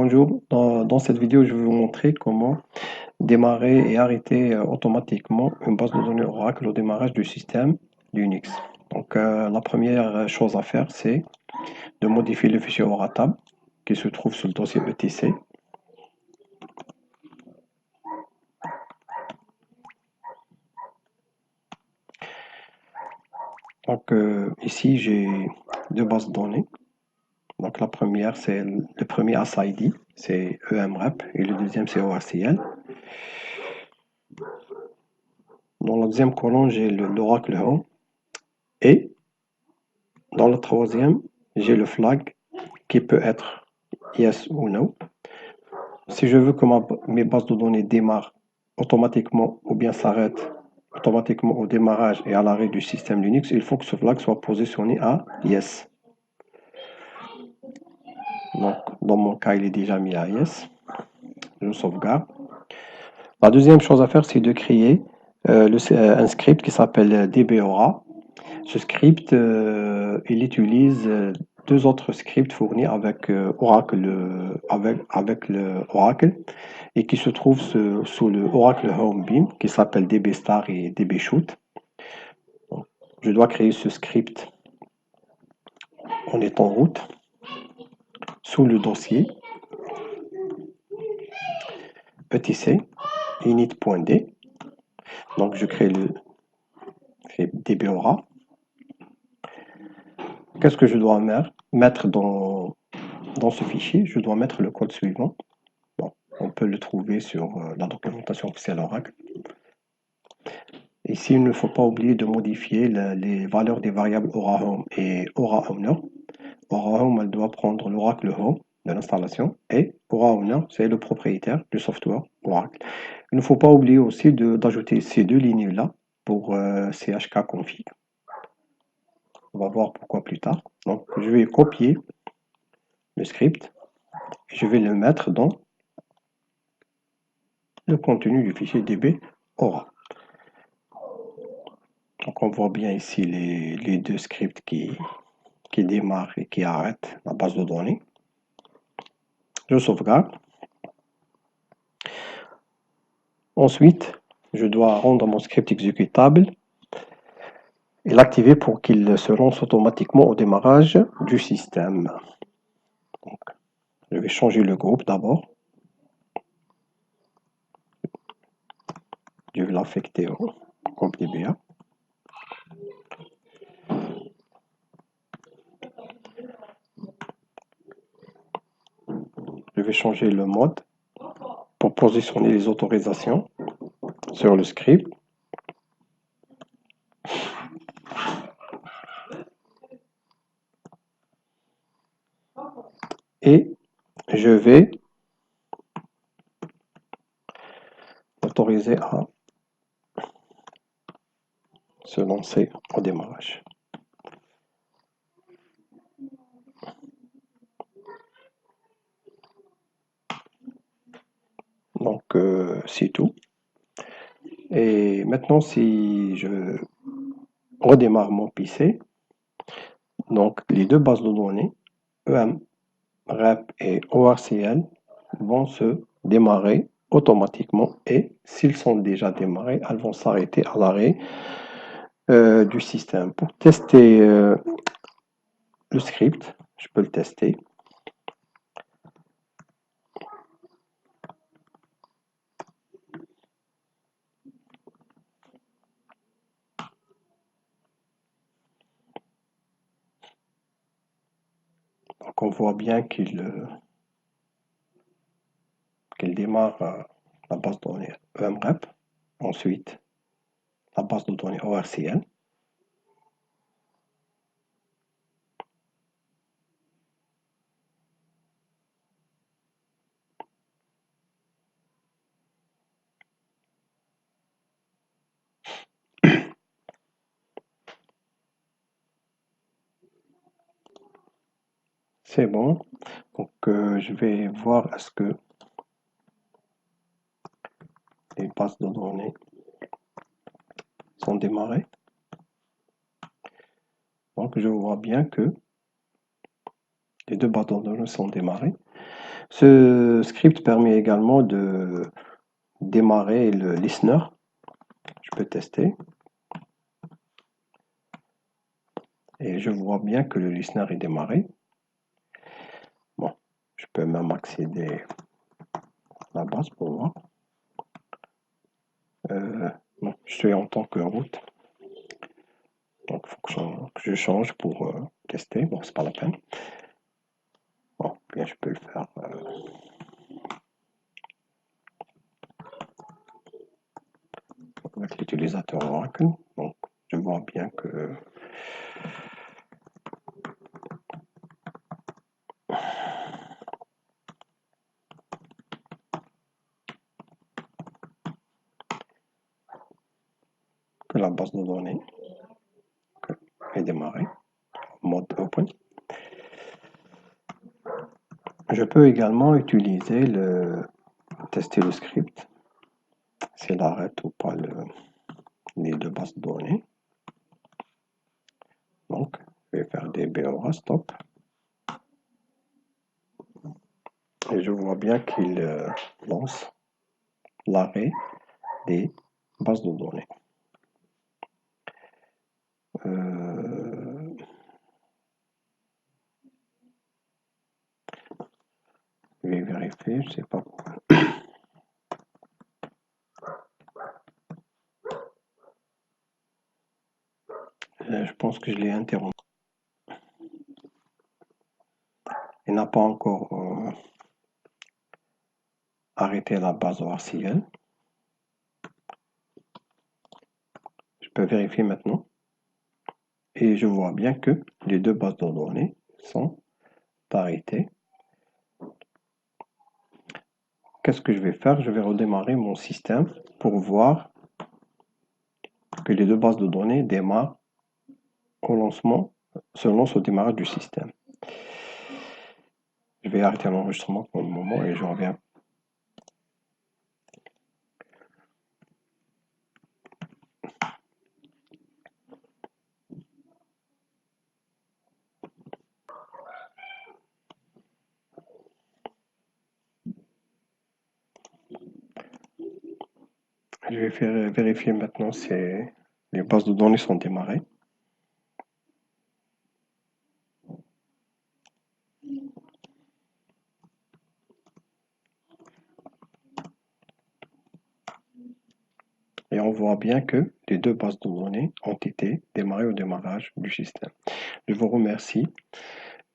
Bonjour, dans cette vidéo, je vais vous montrer comment démarrer et arrêter automatiquement une base de données Oracle au démarrage du système Linux. Donc, la première chose à faire, c'est de modifier le fichier ORATAB qui se trouve sur le dossier ETC. Donc, ici, j'ai deux bases de données. Donc, la première, c'est le premier ASID, c'est EMREP, et le deuxième, c'est ORCL. Dans la deuxième colonne, j'ai l'Oracle Home. Et dans la troisième, j'ai le flag qui peut être yes ou no. Si je veux que mes bases de données démarrent automatiquement ou bien s'arrêtent automatiquement au démarrage et à l'arrêt du système Linux, il faut que ce flag soit positionné à yes. Donc, dans mon cas, il est déjà mis à yes. Je sauvegarde. La deuxième chose à faire, c'est de créer un script qui s'appelle dbora. Ce script, il utilise deux autres scripts fournis avec Oracle, avec le Oracle et qui se trouvent sous le Oracle Home Beam qui s'appelle dbstar et dbshoot. Donc, je dois créer ce script en étant root sous le dossier etc init.d. Donc je crée le dbora. Qu'est-ce que je dois mettre dans ce fichier? Je dois mettre le code suivant. Bon, on peut le trouver sur la documentation officielle Oracle. Ici, il ne faut pas oublier de modifier les valeurs des variables AuraHome et AuraOwner. AuraHome, elle doit prendre l'Oracle Home de l'installation et AuraOwner, c'est le propriétaire du software Oracle. Il ne faut pas oublier aussi d'ajouter ces deux lignes-là pour chkconfig. On va voir pourquoi plus tard. Donc, je vais copier le script et je vais le mettre dans le contenu du fichier db aura. Donc, on voit bien ici les deux scripts qui démarrent et qui arrêtent la base de données. Je sauvegarde. Ensuite, je dois rendre mon script exécutable et l'activer pour qu'il se lance automatiquement au démarrage du système. Donc, je vais changer le groupe d'abord. Je vais l'affecter au groupe DBA. Je vais changer le mode pour positionner les autorisations sur le script. Et je vais autoriser à se lancer au démarrage. Donc, c'est tout. Et maintenant, si je redémarre mon PC, donc les deux bases de données, EMREP et ORCL, vont se démarrer automatiquement et s'ils sont déjà démarrés, elles vont s'arrêter à l'arrêt du système. Pour tester le script, je peux le tester. Donc on voit bien qu'il démarre la base de données EMREP, ensuite la base de données ORCL. C'est bon. Donc je vais voir est-ce que les bases de données sont démarrées. Donc je vois bien que les deux bases de données sont démarrées. Ce script permet également de démarrer le listener. Je peux tester. Et je vois bien que le listener est démarré. Bon, je peux même accéder à la base pour voir. Non, je suis en tant que root. Donc, il faut que je change pour tester. Bon, c'est pas la peine. Bon, bien, je peux le faire. Avec l'utilisateur Oracle. Donc, je vois bien que la base de données est démarrée, mode open. Je peux également utiliser tester le script, s'il arrête ou pas les deux bases de données. Donc, je vais faire des BORA stop. Et je vois bien qu'il lance l'arrêt des bases de données. Je vais vérifier, je ne sais pas pourquoi. Je pense que je l'ai interrompu. Il n'a pas encore arrêté la base ORCL. Je peux vérifier maintenant. Et je vois bien que les deux bases de données sont arrêtées. Qu'est-ce que je vais faire? Je vais redémarrer mon système pour voir que les deux bases de données démarrent au lancement, se lancent au démarrage du système. Je vais arrêter l'enregistrement pour le moment et je reviens. Je vais vérifier maintenant si les bases de données sont démarrées. Et on voit bien que les deux bases de données ont été démarrées au démarrage du système. Je vous remercie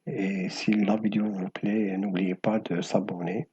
et si la vidéo vous plaît, n'oubliez pas de s'abonner